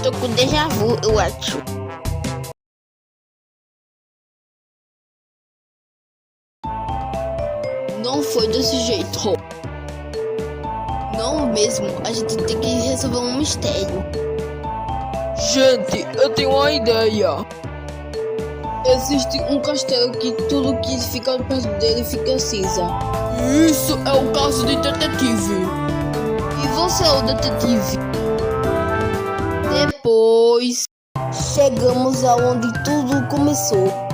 Tô com déjà vu, eu acho. Não foi desse jeito. Não mesmo, a gente tem que resolver um mistério. Gente, eu tenho uma ideia. Existe um castelo que tudo que fica perto dele fica cinza. Isso é o caso de detetive. E você é o detetive? Depois Chegamos aonde tudo começou.